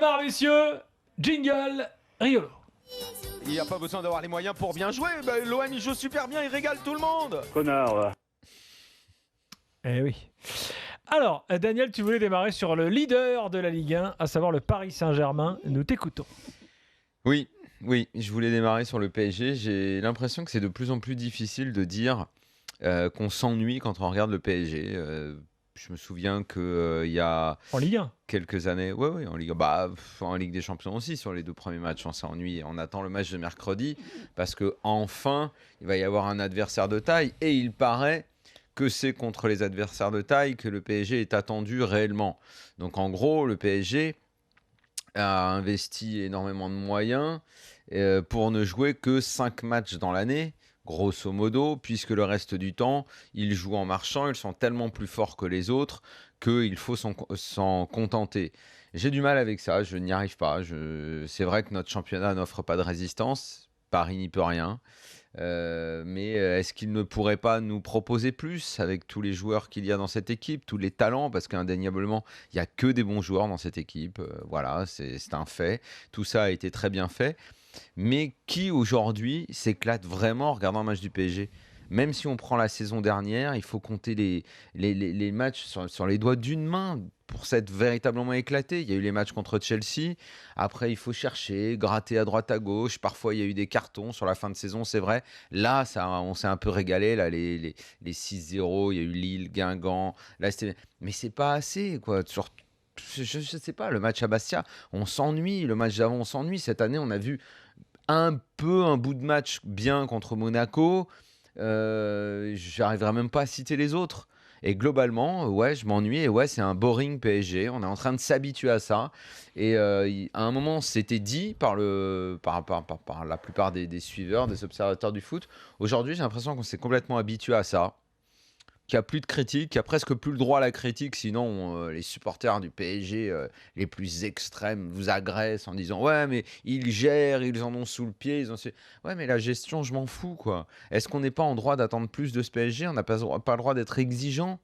démarre, messieurs. Jingle, Riolo. Il n'y a pas besoin d'avoir les moyens pour bien jouer. L'OM, il joue super bien, il régale tout le monde. Connard, va. Eh oui. Alors, Daniel, tu voulais démarrer sur le leader de la Ligue 1, à savoir le Paris Saint-Germain. Nous t'écoutons. Oui, je voulais démarrer sur le PSG. J'ai l'impression que c'est de plus en plus difficile de dire qu'on s'ennuie quand on regarde le PSG. Je me souviens qu'il y a En Ligue 1. quelques années, oui, en Ligue, en Ligue des Champions aussi, sur les 2 premiers matchs, on s'est ennuyé. On attend le match de mercredi parce qu'enfin, il va y avoir un adversaire de taille et il paraît que c'est contre les adversaires de taille que le PSG est attendu réellement. Donc en gros, le PSG a investi énormément de moyens pour ne jouer que 5 matchs dans l'année, grosso modo, puisque le reste du temps, ils jouent en marchant, ils sont tellement plus forts que les autres qu'il faut s'en contenter. J'ai du mal avec ça, je n'y arrive pas. C'est vrai que notre championnat n'offre pas de résistance, Paris n'y peut rien. Mais est-ce qu'il ne pourrait pas nous proposer plus avec tous les joueurs qu'il y a dans cette équipe, tous les talents, parce qu'indéniablement, il n'y a que des bons joueurs dans cette équipe. Voilà, c'est un fait. Tout ça a été très bien fait. Mais qui aujourd'hui s'éclate vraiment en regardant un match du PSG ? Même si on prend la saison dernière, il faut compter les matchs sur les doigts d'une main pour s'être véritablement éclaté. Il y a eu les matchs contre Chelsea. Après, il faut chercher, gratter à droite, à gauche. Parfois, il y a eu des cartons sur la fin de saison, c'est vrai. Là, on s'est un peu régalé. Là, les 6-0, il y a eu Lille, Guingamp. Là, mais c'est pas assez, quoi. Je sais pas, le match à Bastia, on s'ennuie. Le match d'avant, on s'ennuie. Cette année, on a vu un bout de match bien contre Monaco. J'arriverai même pas à citer les autres. Et globalement, je m'ennuie. Et c'est un boring PSG. On est en train de s'habituer à ça. Et à un moment, c'était dit par la plupart des suiveurs, des observateurs du foot. Aujourd'hui, j'ai l'impression qu'on s'est complètement habitué à ça. Qu'il n'y a plus de critique, qu'il n'y a presque plus le droit à la critique, sinon les supporters du PSG les plus extrêmes vous agressent en disant « Ouais, mais ils gèrent, ils en ont sous le pied. » Ouais, mais la gestion, je m'en fous, quoi. Est-ce qu'on n'est pas en droit d'attendre plus de ce PSG ? On n'a pas le droit d'être exigeant ?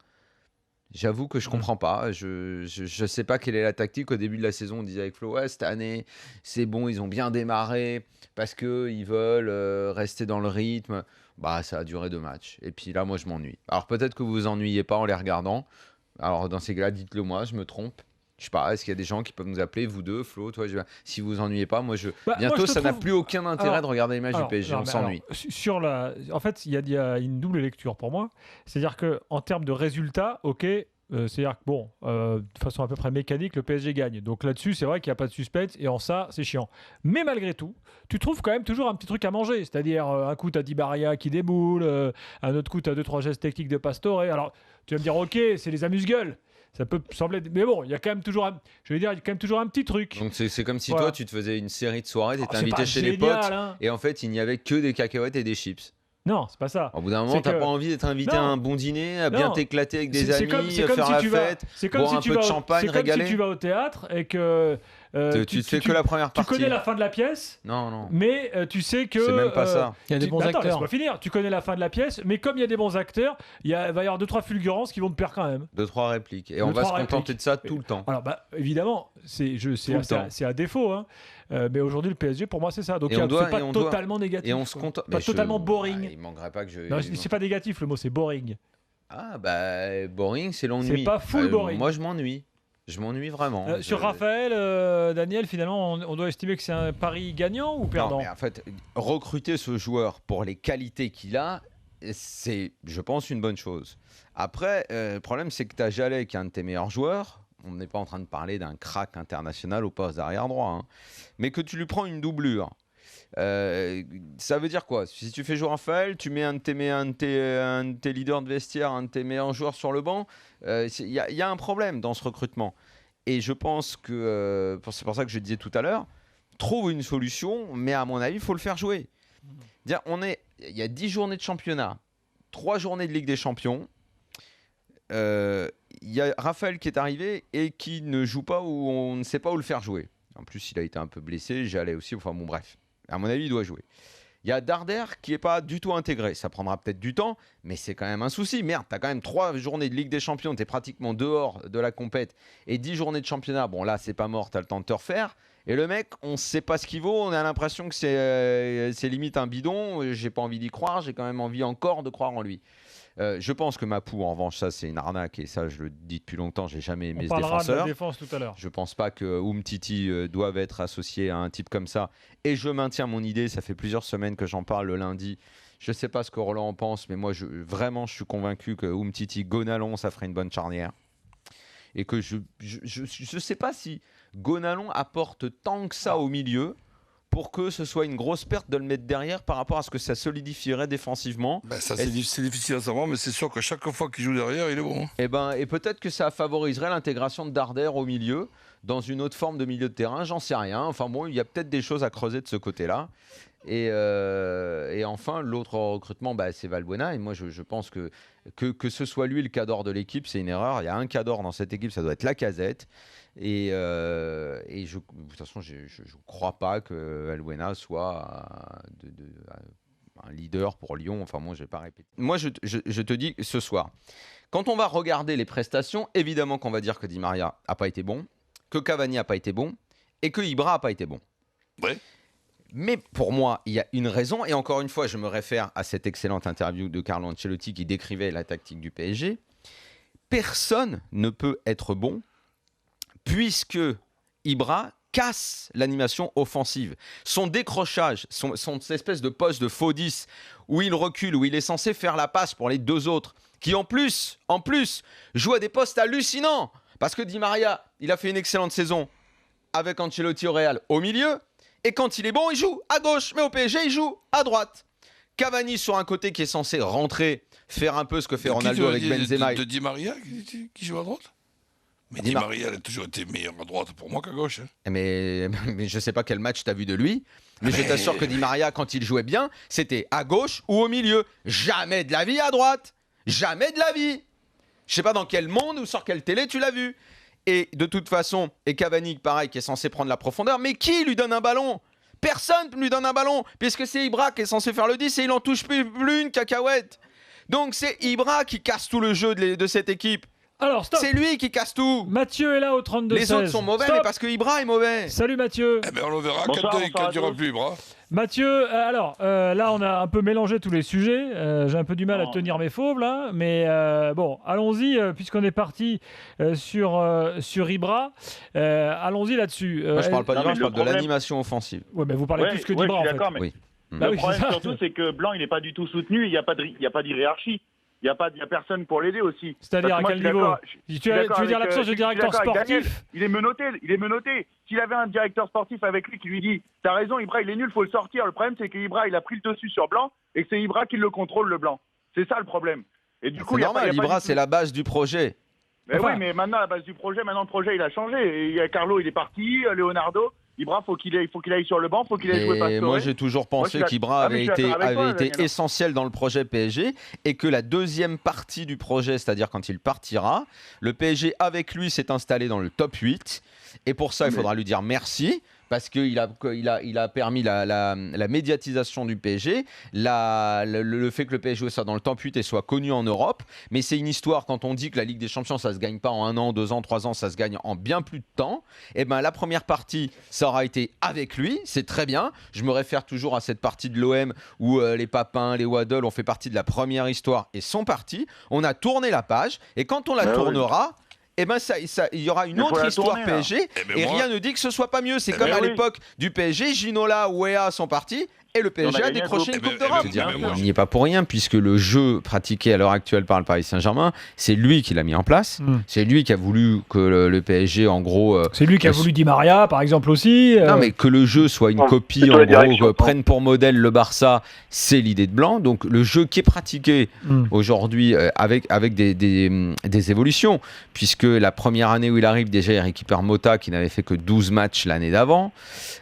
J'avoue que je ne comprends pas. Je ne sais pas quelle est la tactique. Au début de la saison, on disait avec Flo, cette année, c'est bon, ils ont bien démarré parce qu'ils veulent rester dans le rythme. Ça a duré 2 matchs. Et puis là, moi, je m'ennuie. Alors peut-être que vous vous ennuyez pas en les regardant. Alors dans ces cas-là, dites-le moi, je me trompe. Je sais pas, est-ce qu'il y a des gens qui peuvent nous appeler, vous deux, Flo, toi, si vous vous ennuyez pas, bientôt, ça n'a plus aucun intérêt de regarder les matchs du PSG, on s'ennuie. En fait, il y a une double lecture pour moi. C'est-à-dire qu'en termes de résultats, ok, c'est-à-dire que de façon à peu près mécanique, le PSG gagne. Donc là-dessus, c'est vrai qu'il n'y a pas de suspense et en ça, c'est chiant. Mais malgré tout, tu trouves quand même toujours un petit truc à manger. C'est-à-dire un coup, tu as Di Maria qui déboule, un autre coup, tu as 2-3 gestes techniques de Pastore. Alors, tu vas me dire, ok, c'est les amuse-gueules. Ça peut sembler... Mais bon, il y a quand même toujours un petit truc. Donc c'est comme si toi, tu te faisais une série de soirées, tu étais invité chez génial, les potes, hein. Et en fait, il n'y avait que des cacahuètes et des chips. Non, c'est pas ça. Au bout d'un moment, t'as pas envie d'être invité à un bon dîner, à bien t'éclater avec des amis, faire la fête, boire un peu de champagne, régaler. C'est comme si tu vas au théâtre et que tu fais que la première partie. Tu connais la fin de la pièce. Non. Mais tu sais que c'est même pas ça. Il y a des bons acteurs. Laisse-moi finir. Tu connais la fin de la pièce, mais comme il y a des bons acteurs, il va y avoir 2-3 fulgurances qui vont te perdre quand même. 2-3 répliques. Et on va se contenter de ça tout le temps. Alors évidemment, c'est à défaut. Hein. Mais aujourd'hui, le PSG, pour moi, c'est ça. Donc, c'est pas totalement négatif. Et on se compte. Pas totalement boring. Il manquerait pas que je. Non, c'est pas négatif le mot, c'est boring. Ah, boring, c'est l'ennui. C'est pas full boring. Moi, je m'ennuie. Je m'ennuie vraiment. Sur Raphaël, Daniel, finalement, on doit estimer que c'est un pari gagnant ou perdant ? Non, mais en fait, recruter ce joueur pour les qualités qu'il a, c'est, je pense, une bonne chose. Après, le problème, c'est que tu as Jallet, qui est un de tes meilleurs joueurs. On n'est pas en train de parler d'un crack international au poste d'arrière droit. Hein. Mais que tu lui prends une doublure. Ça veut dire quoi ? Si tu fais jouer Raphaël, tu mets un de tes leaders de vestiaire, un de tes meilleurs joueurs sur le banc, il y a un problème dans ce recrutement. Et je pense que, c'est pour ça que je disais tout à l'heure, trouve une solution, mais à mon avis, il faut le faire jouer. Il y a 10 journées de championnat, 3 journées de Ligue des Champions. Il y a Raphaël qui est arrivé et qui ne joue pas ou on ne sait pas où le faire jouer. En plus, il a été un peu blessé, j'allais aussi, enfin bon bref. À mon avis, il doit jouer. Il y a Darder qui n'est pas du tout intégré. Ça prendra peut-être du temps, mais c'est quand même un souci. Merde, tu as quand même 3 journées de Ligue des Champions, tu es pratiquement dehors de la compète, et 10 journées de championnat. Bon, là, c'est pas mort, tu as le temps de te refaire. Et le mec, on ne sait pas ce qu'il vaut, on a l'impression que c'est limite un bidon. J'ai pas envie d'y croire, j'ai quand même envie encore de croire en lui. Je pense que Mapou, en revanche, ça c'est une arnaque, et ça je le dis depuis longtemps, j'ai jamais aimé ce défenseur. On parlera de la défense tout à l'heure. Je pense pas que Umtiti doive être associé à un type comme ça. Et je maintiens mon idée, ça fait plusieurs semaines que j'en parle le lundi. Je sais pas ce que Roland en pense, mais moi vraiment je suis convaincu que Umtiti, Gonalon, ça ferait une bonne charnière. Et que je sais pas si Gonalon apporte tant que ça au milieu pour que ce soit une grosse perte de le mettre derrière par rapport à ce que ça solidifierait défensivement. Ça, c'est difficile à savoir, mais c'est sûr que chaque fois qu'il joue derrière, il est bon. Et peut-être que ça favoriserait l'intégration de Darder au milieu, dans une autre forme de milieu de terrain, j'en sais rien. Enfin bon, il y a peut-être des choses à creuser de ce côté-là. Et enfin, l'autre recrutement, c'est Valbuena. Et moi, je pense que ce soit lui le cadre de l'équipe, c'est une erreur. Il y a un cadre dans cette équipe, ça doit être Lacazette. Et de toute façon, je ne crois pas que Valbuena soit un leader pour Lyon. Enfin, moi, je ne vais pas répéter. Moi, je te dis ce soir, quand on va regarder les prestations, évidemment qu'on va dire que Di Maria n'a pas été bon, que Cavani n'a pas été bon et que Ibra n'a pas été bon. Ouais. Mais pour moi, il y a une raison, et encore une fois, je me réfère à cette excellente interview de Carlo Ancelotti qui décrivait la tactique du PSG. Personne ne peut être bon puisque Ibra casse l'animation offensive. Son décrochage, son espèce de poste de faux 10 où il recule, où il est censé faire la passe pour les deux autres, qui en plus, jouent à des postes hallucinants. Parce que Di Maria, il a fait une excellente saison avec Ancelotti au Real au milieu. Et quand il est bon, il joue à gauche. Mais au PSG, il joue à droite. Cavani sur un côté qui est censé rentrer, faire un peu ce que fait Ronaldo avec Benzema. De Di Maria qui joue à droite. Mais Di Maria, elle a toujours été meilleure à droite pour moi qu'à gauche. Hein. Mais je ne sais pas quel match tu as vu de lui. Mais je t'assure que Di Maria, quand il jouait bien, c'était à gauche ou au milieu. Jamais de la vie à droite. Jamais de la vie. Je ne sais pas dans quel monde ou sur quelle télé tu l'as vu. Et de toute façon, et Cavani, pareil, qui est censé prendre la profondeur, mais qui lui donne un ballon ? Personne ne lui donne un ballon, puisque c'est Ibra qui est censé faire le 10 et il n'en touche plus une cacahuète. Donc c'est Ibra qui casse tout le jeu de cette équipe. Alors, stop. C'est lui qui casse tout. Mathieu est là au 32-16. Les autres sont mauvais, stop. mais parce que Ibra est mauvais. Salut Mathieu. On le verra quand il n'y aura plus Ibra. Mathieu, là on a un peu mélangé tous les sujets, j'ai un peu du mal à tenir mes fauves là, mais bon, allons-y, puisqu'on est parti sur Ibra, allons-y là-dessus. Moi je parle pas d'Ibra, je parle de l'animation offensive. Ouais, mais vous parlez plus que d'Ibra en fait. Mais oui. Le problème surtout c'est que Blanc il n'est pas du tout soutenu, il n'y a pas de hiérarchie. Il n'y a personne pour l'aider aussi. C'est-à-dire à quel niveau ? Tu veux dire l'absence de directeur sportif ? Daniel, il est menotté. S'il avait un directeur sportif avec lui qui lui dit « T'as raison, Ibra, il est nul, faut le sortir ». Le problème, c'est qu'Ibra, il a pris le dessus sur Blanc et que c'est Ibra qui le contrôle, le Blanc. C'est ça le problème. Et du coup, c'est normal, Ibra, c'est la base du projet. Mais oui, mais maintenant, la base du projet, le projet, il a changé. Et Carlo, il est parti, Leonardo... Ibra, faut qu'il aille sur le banc, faut qu'il aille jouer Pastore. Moi, j'ai toujours pensé qu'Ibra avait été essentiel dans le projet PSG et que la deuxième partie du projet, c'est-à-dire quand il partira, le PSG avec lui s'est installé dans le top 8 et pour ça, il faudra lui dire merci. Parce qu'il a permis la médiatisation du PSG, le fait que le PSG soit dans le top 8 et soit connu en Europe. Mais c'est une histoire, quand on dit que la Ligue des Champions, ça ne se gagne pas en 1 an, 2 ans, 3 ans, ça se gagne en bien plus de temps. Et ben la première partie, ça aura été avec lui, c'est très bien. Je me réfère toujours à cette partie de l'OM où les Papins, les Waddle ont fait partie de la première histoire et sont partis. On a tourné la page et quand on la tournera... Eh ben il y aura une autre histoire PSG et rien ne dit que ce soit pas mieux. C'est comme à l'époque du PSG, Ginola ou Wea sont partis et le PSG a décroché une Coupe d'Europe. Il n'y est pas pour rien puisque le jeu pratiqué à l'heure actuelle par le Paris Saint-Germain, c'est lui qui l'a mis en place. C'est lui qui a voulu que le PSG, en gros... c'est lui qui a voulu Di Maria, par exemple, aussi. Non, mais que le jeu soit une copie, en gros, prenne pour modèle le Barça, c'est l'idée de Blanc. Donc le jeu qui est pratiqué aujourd'hui avec des évolutions, puisque la première année où il arrive, déjà, il récupère Mota qui n'avait fait que 12 matchs l'année d'avant.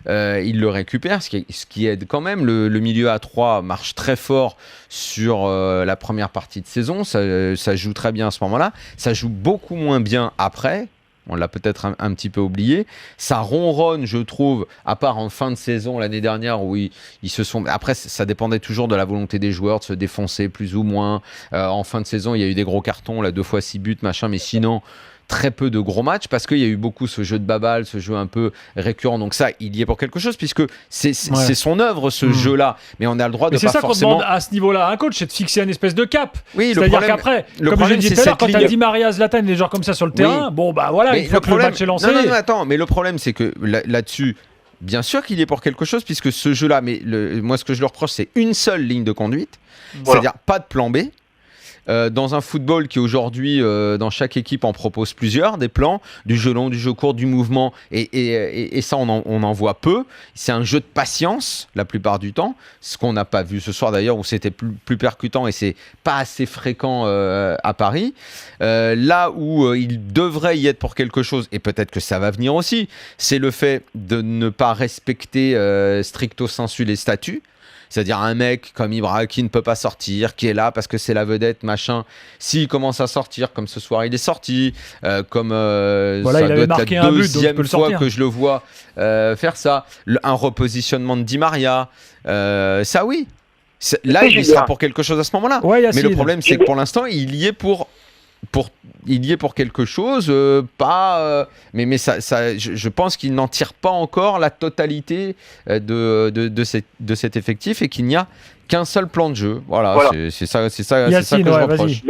Il le récupère, ce qui aide quand même. Le milieu à 3 marche très fort sur la première partie de saison. Ça joue très bien à ce moment-là. Ça joue beaucoup moins bien après. On l'a peut-être un petit peu oublié. Ça ronronne, je trouve, à part en fin de saison l'année dernière où ils se sont... Après, ça dépendait toujours de la volonté des joueurs de se défoncer plus ou moins. En fin de saison, il y a eu des gros cartons, là, 2 fois 6 buts, machin, mais sinon... très peu de gros matchs parce qu'il y a eu beaucoup ce jeu de baballe, ce jeu un peu récurrent. Donc ça, il y est pour quelque chose puisque c'est son œuvre, ce jeu-là. Mais on a le droit de pas forcément... C'est ça qu'on demande à ce niveau-là à un coach, c'est de fixer une espèce de cap. Oui, c'est-à-dire qu'après, comme je disais tout à l'heure, quand tu as Di Maria, Zlatan, des joueurs comme ça sur le terrain, bon bah voilà, mais il faut que le match est lancé. Non, attends, mais le problème c'est que là-dessus, bien sûr qu'il y est pour quelque chose puisque ce jeu-là, mais moi ce que je leur reproche, c'est une seule ligne de conduite, c'est-à-dire pas de plan B. Dans un football qui aujourd'hui, dans chaque équipe, en propose plusieurs, des plans, du jeu long, du jeu court, du mouvement, et ça, on en voit peu. C'est un jeu de patience, la plupart du temps, ce qu'on n'a pas vu ce soir d'ailleurs, où c'était plus percutant, et c'est pas assez fréquent à Paris. Là où il devrait y être pour quelque chose, et peut-être que ça va venir aussi, c'est le fait de ne pas respecter stricto sensu les statuts. C'est-à-dire un mec comme Ibra qui ne peut pas sortir, qui est là parce que c'est la vedette, machin. S'il commence à sortir, comme ce soir il est sorti, comme ça doit être la deuxième fois que je le vois faire ça, un repositionnement de Di Maria, ça oui. Là, il sera pour quelque chose à ce moment-là. Ouais, mais le problème, c'est que pour l'instant, il y est pour quelque chose, mais je pense qu'il n'en tire pas encore la totalité de cet effectif et qu'il n'y a qu'un seul plan de jeu. Voilà. C'est ça que je reproche.